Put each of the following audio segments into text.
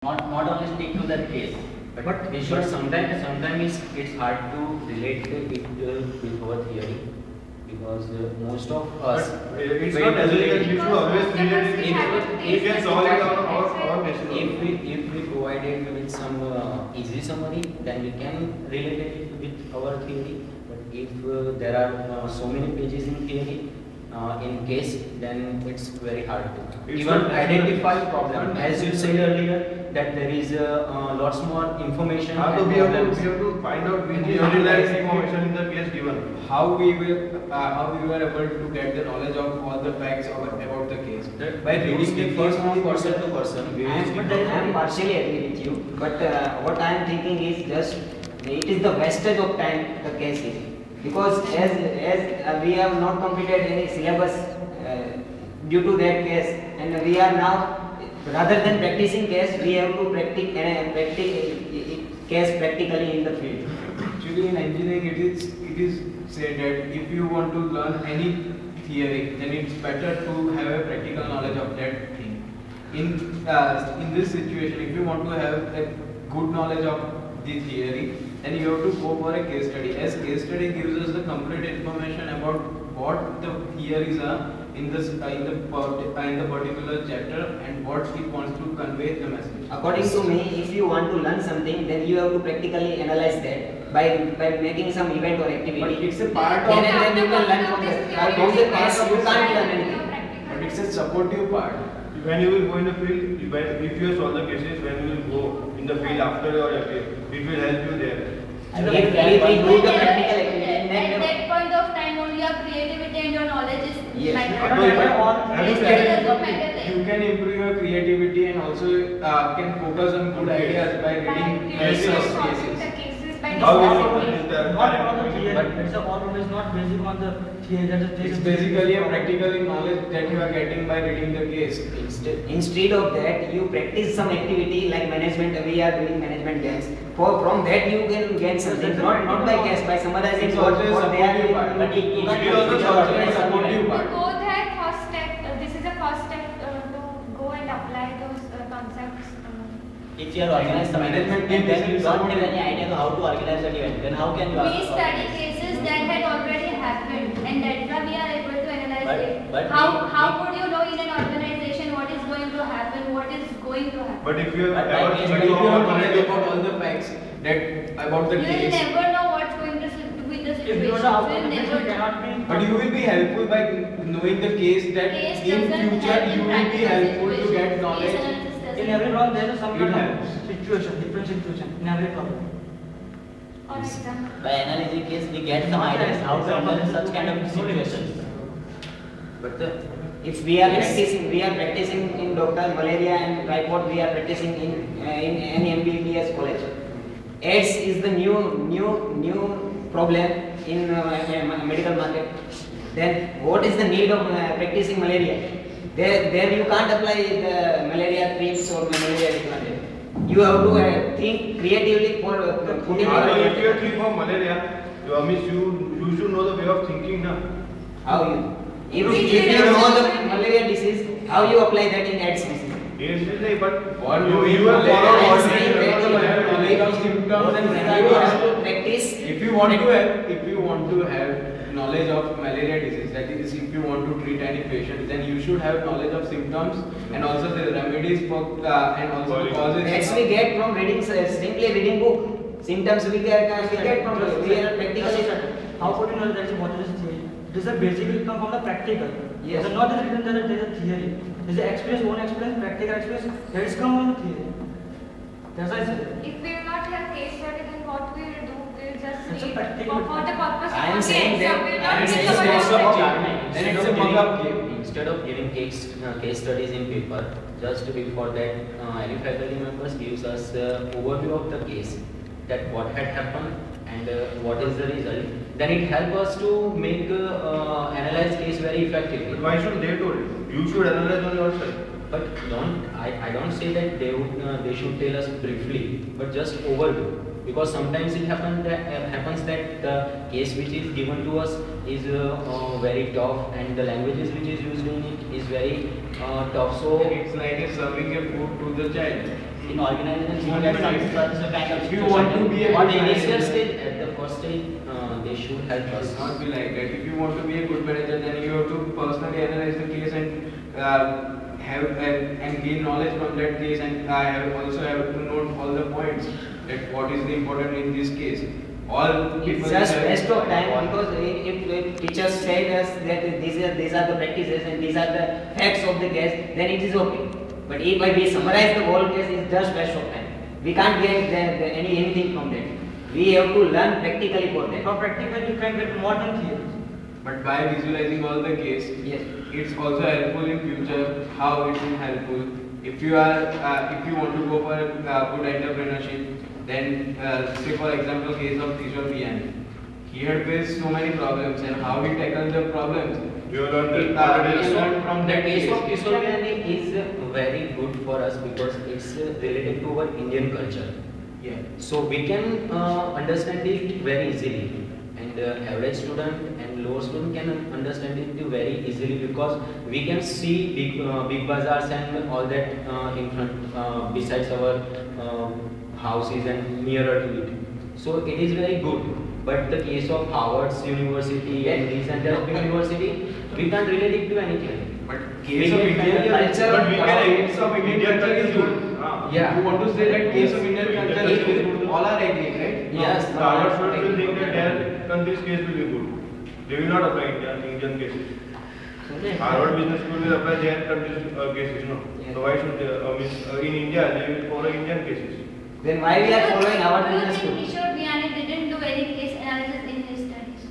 Not only stick to that case, but we should sometimes it's hard to relate it with our theory because most of us it's not necessary that you should always relate it. You can solve it on our basis. If we provide it with some easy summary, then we can relate it with our theory. But if there are so many pages in theory, in case, then it's very hard to even identify problem. As you said earlier, that there is lots more information. We have to find out which generalized information in the case given. How we were able to get the knowledge of all the facts about the case by reading the first from person to person. I am partially agree with you, but what I am thinking is just it is the wastage of time the case is. Because as we have not completed any syllabus due to that case, and we are now, rather than practicing case, we have to practice case practically in the field. Actually, in engineering, it is said that if you want to learn any theory, then it's better to have a practical knowledge of that thing. In this situation, if you want to have a good knowledge of the theory, then you have to go for a case study. As case study gives us the complete information about what the theories are in the particular chapter and what it wants to convey the message. According to me, if you want to learn something, then you have to practically analyze that by making some event or activity. But it's a part of. Then you can learn from that. From the case, you can't learn anything. But it's a supportive part. When you will go in the field, if you solve the cases, when you will go in the field after your case, it will help you there. And if we do the practical activity, at that point of time only your creativity and your knowledge is You can improve your creativity and also can focus on good ideas by reading cases. But it's a problem is not basic on the theory. It's basically a practical knowledge that you are getting by reading the case. Instead of that, you practice some activity like management. We are doing management games. From that you can gain something. Not by case, by summarizing what they are doing. But it go there first step. This is the first step to go and apply those concepts. If you are organized the management team, then you don't have any idea how to organize the event. Then how can you? We study cases that had already happened, and that's why we are able to analyze it. But how would you know in an organization what is going to happen, what is going to happen? But if you have If you have knowledge about all the facts about the You will case, never know what's going to be the situation. If you know how to cannot be. but you will be helpful by knowing the case that Case in doesn't future help you in will be practical helpful to get situations. knowledge. Case analysis doesn't In help. every problem there is some It kind helps. of situation, different situation in every problem. For example. By analyzing case, we get some ideas how to handle such kind of situations. But If we are practicing in Dr. Malaria and typhoid, we are practicing in any MBBS college. AIDS is the new problem in medical market. Then what is the need of practicing malaria? There you can't apply the malaria creams or malaria repellent. You have to think creatively for putting. If you are treating for malaria, you should know the way of thinking now. How you? If you know the malaria disease, how you apply that in AIDS disease? But What you have followed I am all saying that knowledge of symptoms and symptoms. practice. If you want to have knowledge of malaria disease, that is, if you want to treat any patient, then you should have knowledge of symptoms and also the remedies for and also the causes. That's we get from reading, simply reading book. Symptoms we get from we are practically. How could you know that what is theory? It is a basically come from the practical. Yes. It is not just written that there is a theory. There is an experience, own experience, practical experience. That is come from the theory. That's why I said. If we will not have case study, then what we will do? We will just It's a read practical for the purpose I am of the saying exam. that- We will I am not saying think that- about Then Instead it's of a mug-up giving- game. Instead of giving case studies in paper, just before that, any faculty members gives us the overview of the case, that what had happened and what is the result. Then it helps us to make analyze case very effectively. why should they do it? You should analyze on yourself. But I don't say that they should tell us briefly, but just overview. Because sometimes it happens that the case which is given to us is very tough, and the languages which is used in it is very tough. So it's like serving a food to the child. in organizations you get some such kind of If you want to be a On good the initial manager, stage, at the first stage, they should help it us. should not be like that. If you want to be a good manager, then you have to personally analyze the case and have and gain knowledge from that case, and also have to note all the points that what is the important in this case. All people It's just have- waste of time, because if teachers say us that these are the practices and these are the facts of the case, then it is okay. But if we summarize the whole case, it's just waste of time. We can't get anything from that. We have to learn practically for that. From practical you can get more than theories. But by visualizing all the case, Yes. it's also helpful in future. How it is helpful? If you want to go for good entrepreneurship, then say for example case of Kishore Biani. He had faced so many problems, and how he tackled the problems. You have learned We that. can learn from The that case case. of Kishore Biani is very good for us because it's related to our Indian culture. Yeah. So we can understand it very easily, and average student and lower student can understand it very easily because we can see big bazaars and all that in front besides our houses and nearer to it. So it is very good. But the case of Harvard's University and these and that university, we can't relate it to anything. But case of Indian culture, But we can- case of Indian culture is good. Yeah. You want to say that case of Indian culture is good? All are agreeing, right? Yes. The Harvard students will think that their country's case will be good. They will not apply Indian cases. Harvard Business School will apply their country's cases, no? Yeah. So why should they, in India, they will follow Indian cases? Then why we are following our Do you business think school? Kishore Biani didn't do any case analysis in his studies?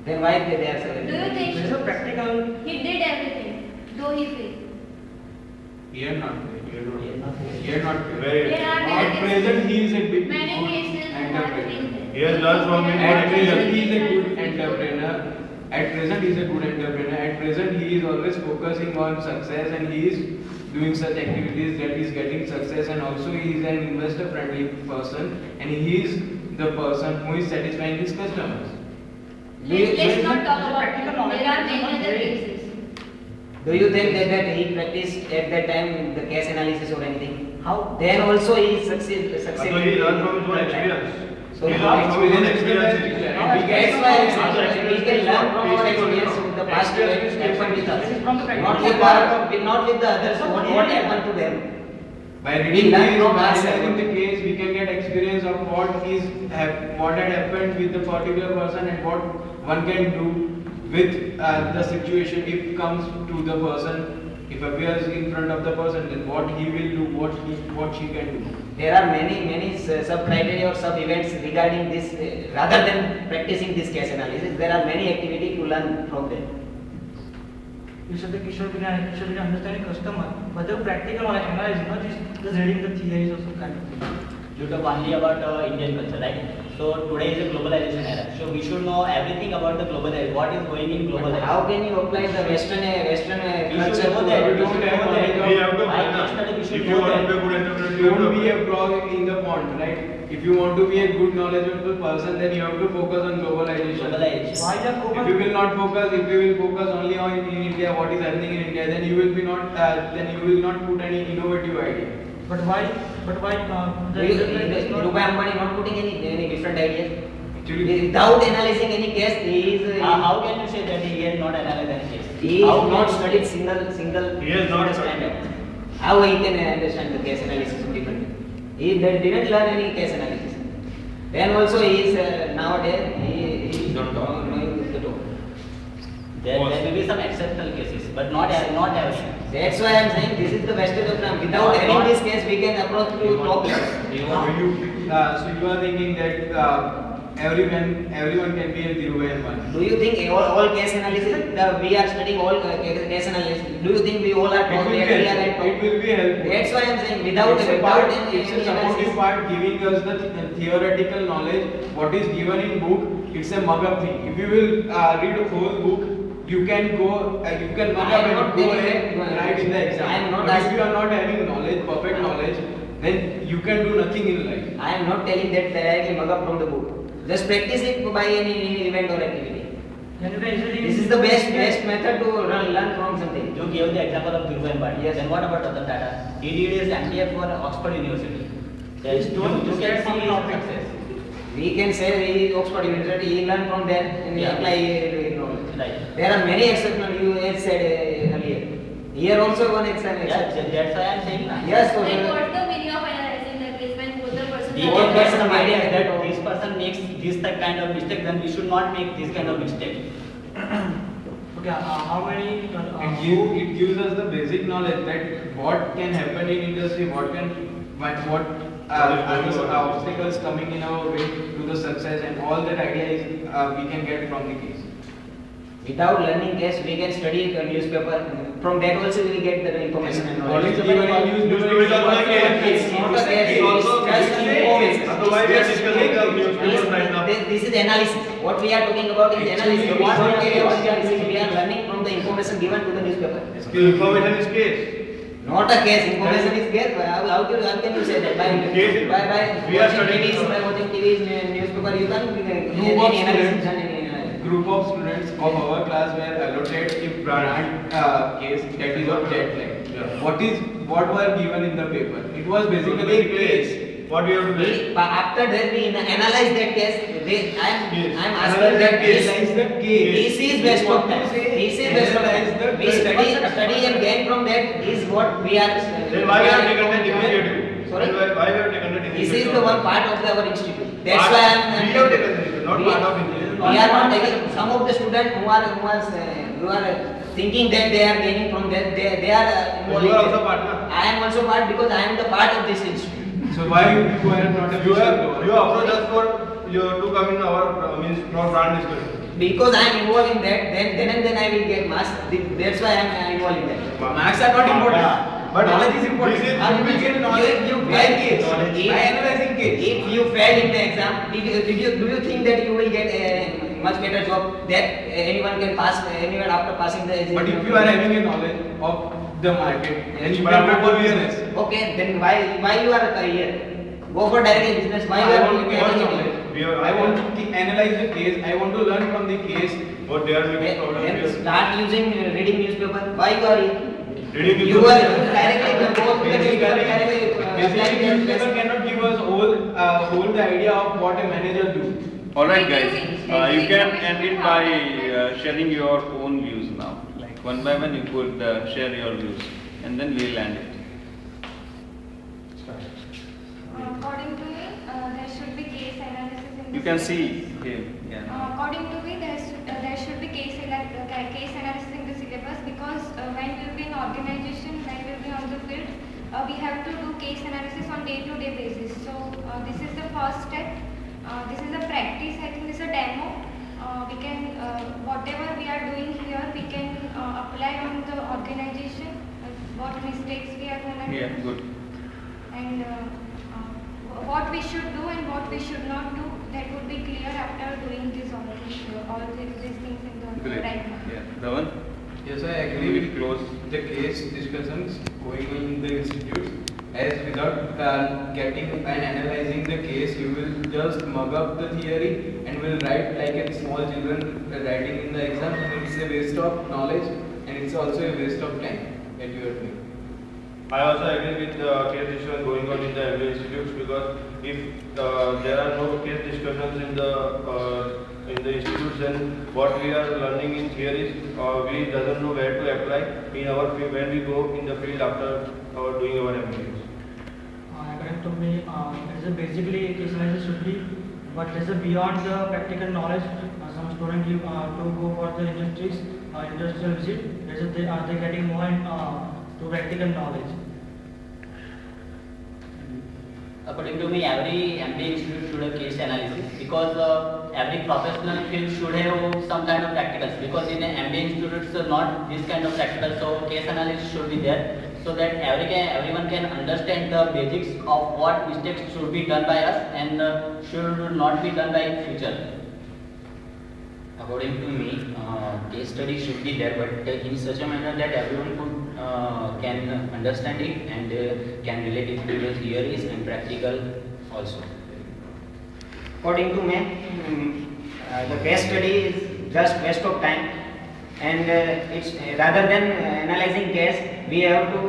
Then why they are saying? Do you think There is a practical. he did everything, though he failed? He had not failed. He had not failed. Very. There are At many present, cases, he is a big many good cases who have entrepreneur. failed. He has learned from it. At present, he is a good entrepreneur. At present, he is a good entrepreneur. At present, he is always focusing on success, and he is doing such activities that is getting success, and also he is an investor-friendly person, and he is the person who is satisfying his customers. Let's not talk about practical him. knowledge There are is many not other great. cases. Do you think that he practiced at that time the case analysis or anything? How? Then also he succeeded. So he learned from his own experience. So He how learned from his own experience experiences. That's why we can learn from our experience with the past events happened with us. Not with the others. What happened to them? By We reading learn case, from by ourselves. analyzing the case, we can get experience of what had happened with the particular person and what one can do with the situation if comes to the person. If appears in front of the person, then what he will do, what she can do. There are many sub criteria or sub events regarding this. Rather than practicing this case analysis, there are many activities to learn from them. You said the Kishore Biani should understanding customer, but the practical analysis, not just reading the theories or some kind of thing. You talk only about Indian culture, right? So today is a globalization era. So we should know everything about the globalization. What is going in But globalization? how can you apply the Western We should culture know to that. We We don't should have know knowledge that. We have to Why apply. nationally we should If you know want to be a that. good entrepreneur, you have to Don't be a apply. frog in the pond, right? If you want to be a good knowledgeable person, then you have to focus on globalization. Globalization. Why the If you will not focus, if you will focus only on in India, what is happening in India, then you will not put any innovative idea. But why the internet is not- Dhirubhai Ambani not putting any different ideas. Actually, Without analyzing any case, How can you say that he has not analyzed any case? he How is can not you studied say- single He has not standard. How he can understand the case analysis of different? He didn't learn any case analysis. Then also he is nowadays he is Don't talk. knowing the talk. There will be some exceptional cases, but not every. That's why I am saying this is the wastage of time. Without having this case, we can approach to top levels. so you are thinking that everyone can be a Dhirubhai Ambani. Do you think all case analysis, we are studying all case analysis, do you think we all are It taught will be that we are at helpful. It top? will be helpful. That's why I am saying without it's a any supportive analysis. part giving us the theoretical knowledge. What is given in book, it's a mug up thing. If you will read a whole book, you can mug I up am not and go telling and that- write in the exam. I am not But if asking- you are not having knowledge, perfect knowledge, then you can do nothing in life. I am not telling that directly mug up from the book. Just practice it by any event or activity. then you can easily. This is the best method to learn from something. You gave the example of Dhruv Ambani. Yes. Then what about Ratan Tata? He did his MBA for Oxford University. Then Just don't you just can get see from his topic. success. We can say he Oxford University, he learned from there and he Yeah. apply knowledge. Right. There are many exceptional, you had said earlier. Here also one exception. Yeah, that's why I'm saying that. Yes, so Like what's the meaning of analyzing the case when both the persons We are can get different? some idea that this person makes this kind of mistake, then we should not make this kind of mistake. Okay, how many? It gives us the basic knowledge that what can happen in industry, what are the obstacles coming in our way to the success, and all that idea is we can get from the case. without learning case, we can study the newspaper. From that also we will get the information and What knowledge. is given in newspaper is also a case. It's not a case, It's also it's just information. Otherwise, we are discussing the newspapers right now. This is analysis. What we are talking about is analysis. Actually, What what we is are analysis? we are learning from the information given to the newspaper. Information is case. Not a case. Information is case. How can you say that? Case. By We are watching studying TVs, now. by watching TVs, newspaper, you can Group of any analysis students, done any analysis. group of students of our class were allotted a brand case that is of jet lag. Yeah. What were given in the paper? It was basically a case. What we have to do? After that we analyze that case. I Yes. am Analyze asking that that case. case. Analyze the case. This is best of What you time. say, This is best of analyze time. the We case. study and gain from that is what we are. Then why we have taken that initiative? Sorry? Then why we have taken that initiative? This is the one part of our institute. That's why I am. We have taken this, not part of it. We are not taking. Some of the students who are thinking that they are gaining from that, they are involved. You are in also it. part, na? I am also part because I am the part of this institute. So why you are not a You approach us for you to come in our means not brand discussion. Because I am involved in that, then I will get marks. That's why I am involved in that. Marks are not important. But knowledge is important. this is- You will get knowledge You by fail case, knowledge. by analyzing case. If you fail in the exam, do you think that you will get a much better job that anyone can pass anyone after passing the exam? But if you are having a knowledge of the market, then you But can after go for 2 years. business. Okay, then why you are here? Go for directly business. Why you I are want to getting get it? knowledge. I want to analyze the case. I want to learn from the case. What they are making problem Then here. start using reading newspaper. Why you are here? Reading You newspaper. are directly go to the newspaper directly. Basically, newspaper cannot give us whole the idea of what a manager do. Alright guys, you can end it by sharing your own views now. Like one by one you could share your views and then we'll end it. According to me, there should be case analysis in the You can syllabus. see here. Yeah. According to me, there should be case analysis in the syllabus because when we will be in organization, when we will be on the field, we have to do case analysis on day-to-day basis. So this is the first step. This is a practice. I think this is a demo. We can whatever we are doing here, we can apply on the organization. What mistakes we are gonna do. Yeah, good. And what we should do and what we should not do, that would be clear after doing this all these things in the Great. right now. Yeah. Dhawan? Yes, I agree with Close. the case discussions going on in the institutes. As without getting and analyzing the case, you will just mug up the theory and will write like a small children writing in the exam. And it's a waste of knowledge and it's also a waste of time that you are doing. I also agree with the case discussion going on in the every institutes because if there are no case discussions in the institutes, then what we are learning in theories, we doesn't know where to apply in our field when we go in the field after doing our MBAs. According to me, there is basically case analysis should be, but there is beyond the practical knowledge. Some students give to go for the industries, industrial visit. They are getting more to practical knowledge. According to me, every MBA institute should have case analysis because every professional field should have some kind of practicals because in an MBA institute it's not this kind of practical, so case analysis should be there so that everyone can understand the basics of what mistakes should be done by us and should not be done by in future. According to me, case study should be there, but in such a manner that everyone can understand it and can relate it to the theories and practical also. According to me, the case study is just waste of time, and it's rather than analyzing case, we have to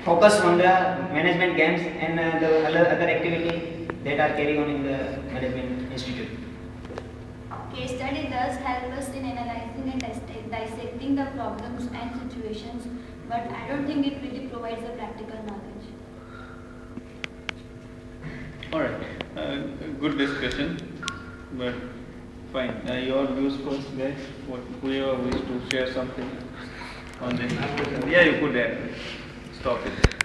focus on the management games and the other activity that are carried on in the management institute. Case study does help us in analyzing and dissecting the problems and situations, but I don't think it really provides the practical knowledge. Alright, good discussion, but fine. Your views first, guys. Whoever wish to share something on this? Yeah, you could stop it.